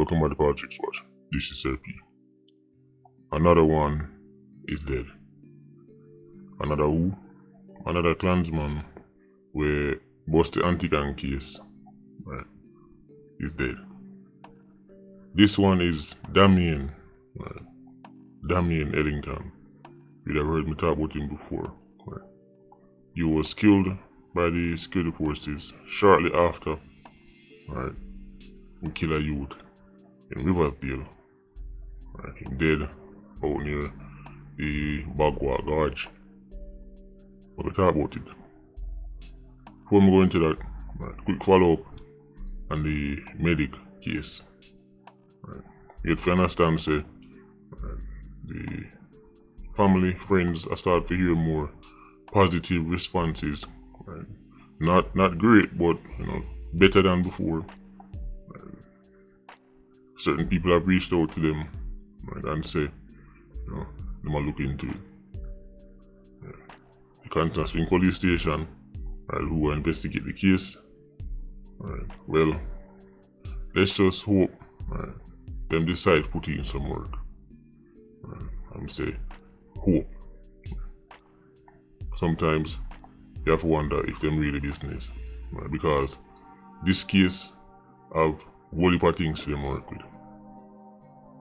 Welcome by the Politricks watch. This is Sir P. Another one is dead. Another who? Another Clansman where bust the anti-gang case, right, is dead. This one is Damaine, right? Damaine Ellington. You'd have heard me talk about him before, right? He was killed by the security forces shortly after, right, he killed a youth in Riversdale, right? He dead out near the Bagua Gorge. We'll talk about it. Before we go into that, right, quick follow up on the medic case. Right. You have to understand, say, right, the family, friends, I start to hear more positive responses. Right. Not great, but better than before. Right. Certain people have reached out to them, right, and say, they might look into it. The Clansman police station, right, who will investigate the case. Right. Well, let's just hope, right, them decide to put in some work. Right. I'm say hope. Sometimes you have to wonder if them really business, right, because this case have whole heap of things for them work with.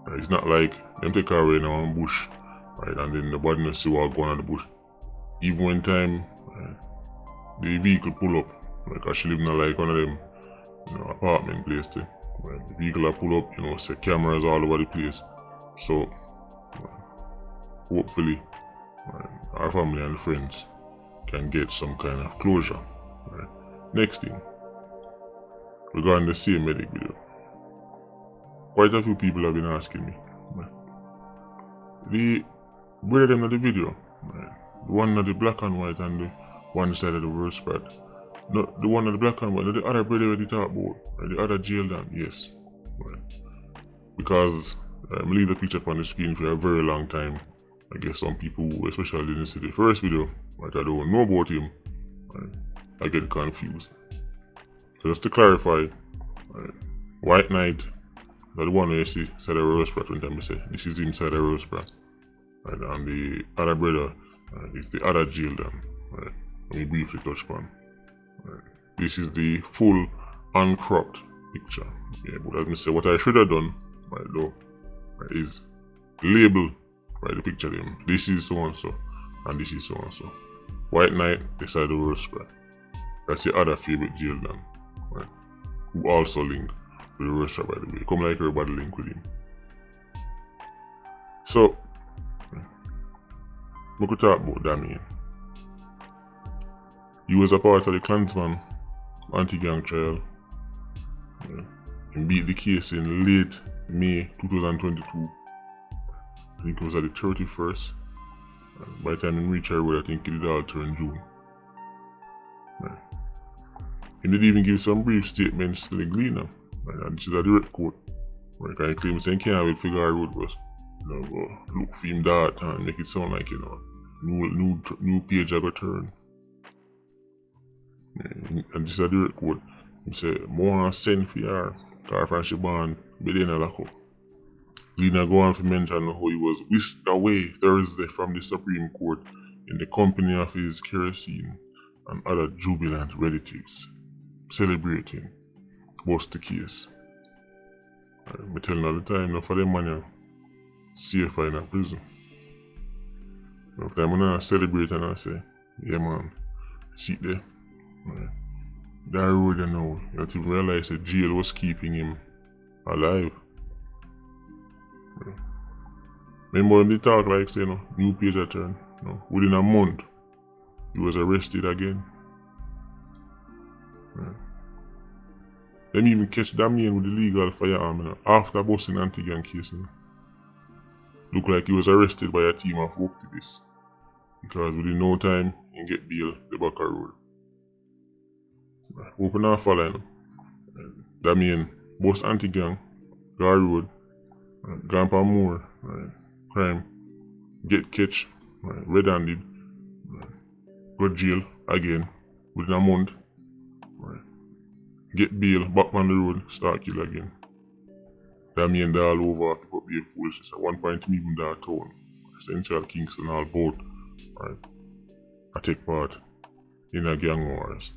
Right. It's not like them take her away now in bush, right, and then the body not see what going on the bush. Even one time, right, the vehicle pull up, like, cause she live in like one of them, apartment place there. Right. The vehicle pull up, say cameras all over the place. So, hopefully, right, our family and friends can get some kind of closure. Right. Next thing, regarding the same medic video, quite a few people have been asking me. Right. The brother them of the video, right, the one of the black and white and the one side of the worst part. No, the one of the black and white, the other brother we talk about, right, the other jail down, yes. Right. Because I leave the picture up on the screen for a very long time. I guess some people, especially didn't see the first video, right, I don't know about him, right, I get confused. So just to clarify, right, White Knight, the one where you see side of Rose Pratt when time I say this is inside of Rose Pratt. Right, and the other brother is the other jail down. Right. Let me briefly touch upon. Right. This is the full uncropped picture. Yeah, but as I say, what I should have done, right, though, right, is label, right, the picture them. This is so and so, and this is so and so. White Knight, the side of the worst part. That's the other favorite jail down, right, who also link with the worst part, by the way. Come like everybody link with him. So, we could talk about Damaine. He was a part of the Clansman anti-gang trial. Yeah. He beat the case in late May 2022. I think it was at the 31st. And by the time he reached Harwood, I think it did all turn June. Yeah. He did even give some brief statements to the Gleaner. Right? And this is a direct quote. Right? And he claims saying he can't wait to figure out Harwood was. Go look for him that and make it sound like, new page I got turn. Yeah, and this is a direct quote. He said, more send for your car from Shaban, but then I lock up. Lena go on to mention how he was whisked away Thursday from the Supreme Court in the company of his kerosene and other jubilant relatives, celebrating bust the case. I'm telling all the time, now for them money, safer in a prison. Every time when I celebrate and I say, yeah man, see there, right, that road you know, you have to realize that jail was keeping him alive. Right. Remember when they talk like say, new page a turn, within a month, he was arrested again. Right. Them even catch Damaine with the legal firearm after busting anti-gang case. Look like he was arrested by a team of activists because within no time he get bail the back of road. Open and follow. Damaine bust anti-gang, go road, Grandpa Moore, right, crime, get catch, right, red-handed, right, go jail again within a month, right, get bail, back on the road, start kill again. Damaine all over, keep up their foolishness. At one point, even downtown, Central Kingston all both, right? I take part in a gang wars.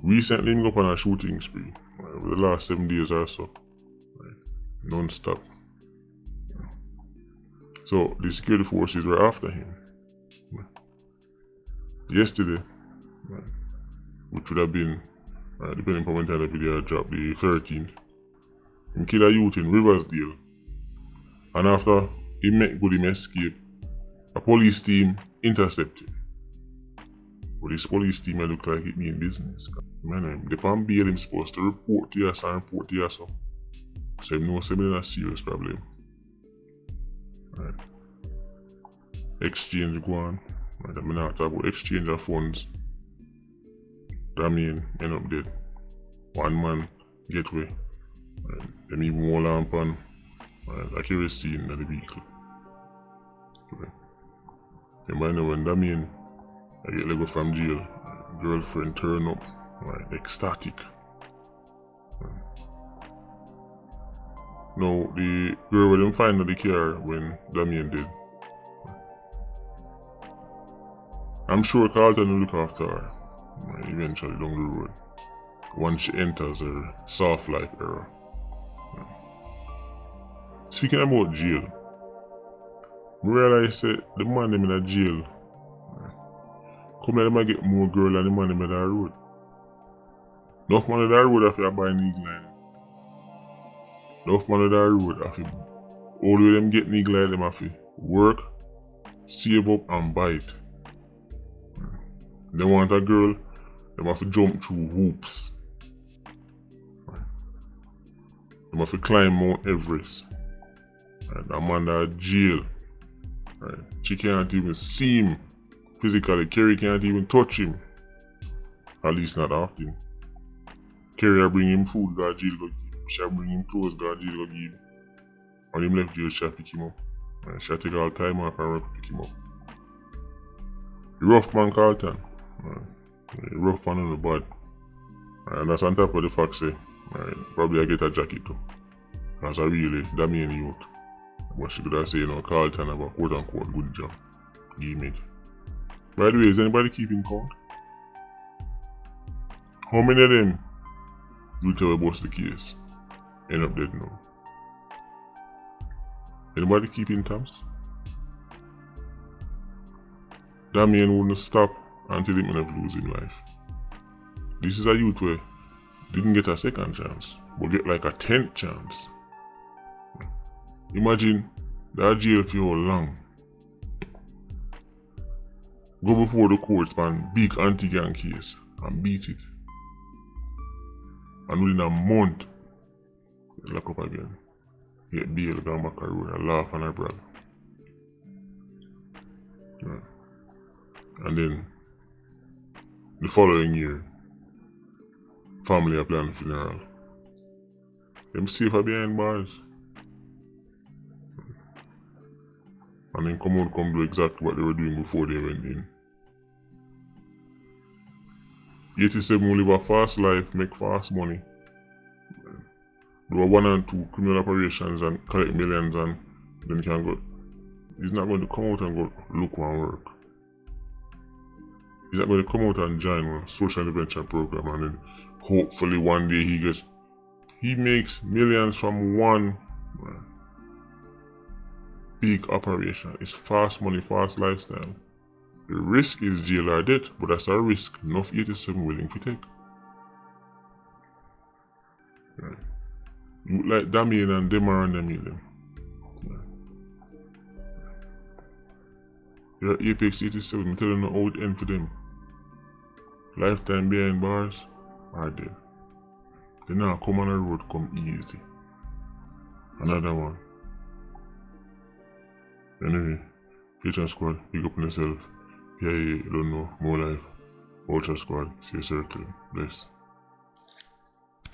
Recently, I'm up on a shooting spree, right, over the last 7 days or so, right, non-stop. So the security forces were after him. Yesterday, right, which would have been, right, depending upon when time the video dropped, the 13th, he killed a youth in Riversdale. And after he make good him escape, a police team intercepted him. But this police team may look like it mean business. Man, the pan bail him supposed to report to us and report to us. So he knows he's in a serious problem. Right. Exchange go on. Right, I'm not talking about exchange of funds. Damaine end up dead. One man get away. Right. Them even hold on pan. Right. Accuracy in the vehicle. Right. Remember when Damaine I get let go from jail, girlfriend turn up, right, ecstatic. Right. Now the girl with them find the car when Damaine did. Right. I'm sure Carlton will look after her, right, eventually down the road, once she enters her soft life era. Right. Speaking about jail, I realize that the man them in a jail, come here, them get more girl than the man in the road. Enough man in the road have to buy an eagle line. Enough man in the road have to, all the way them get an eagle line, them have to work, save up and buy it. They want a girl, them have to jump through hoops. Them have to climb Mount Everest. That man in jail. She can't even see him. Physically, Kerry can't even touch him. At least not often. Kerry will bring him food, God jail go give him. She'll bring him clothes, God jail go give him. When him left jail, she'll pick him up. She'll take all time off and pick him up. The rough man Carlton. The rough man on the bad. And that's on top of the fact say, probably I get a jacket too. That's a really Damaine youth. But she could have said, Carlton have a quote unquote good job. Give me it. By the way, is anybody keeping count? How many of them you tell me bust the case end up dead now? Anybody keeping tabs? Damaine wouldn't stop until he ended up losing life. This is a youth where didn't get a second chance, but get like a 10th chance. Imagine that jail for how long. Go before the courts man, big anti-gang case and beat it. And within a month, they lock up again. Get bail, go back a road and laugh and I brag. Yeah. And then, the following year, family are planning a funeral. Them safer behind bars. And then come out, come do exactly what they were doing before they went in. 87 will live a fast life, make fast money. Do a 1 and 2 criminal operations and collect millions and then can go. He's not going to come out and go look and work. He's not going to come out and join a social intervention program and then hopefully one day he makes millions from one big operation. It's fast money, fast lifestyle. The risk is jail or death, but that's a risk enough 87 willing to take. Right. You like Damaine and Damaine and them. Right. You're Apex 87, I'm telling you how it end for them. Lifetime behind bars are dead. They now come on the road, come easy. Another one. Anyway, Patreon Squad, pick up on yourself. Yeah, you don't know, more life. Ultra Squad, see you circling. Bless.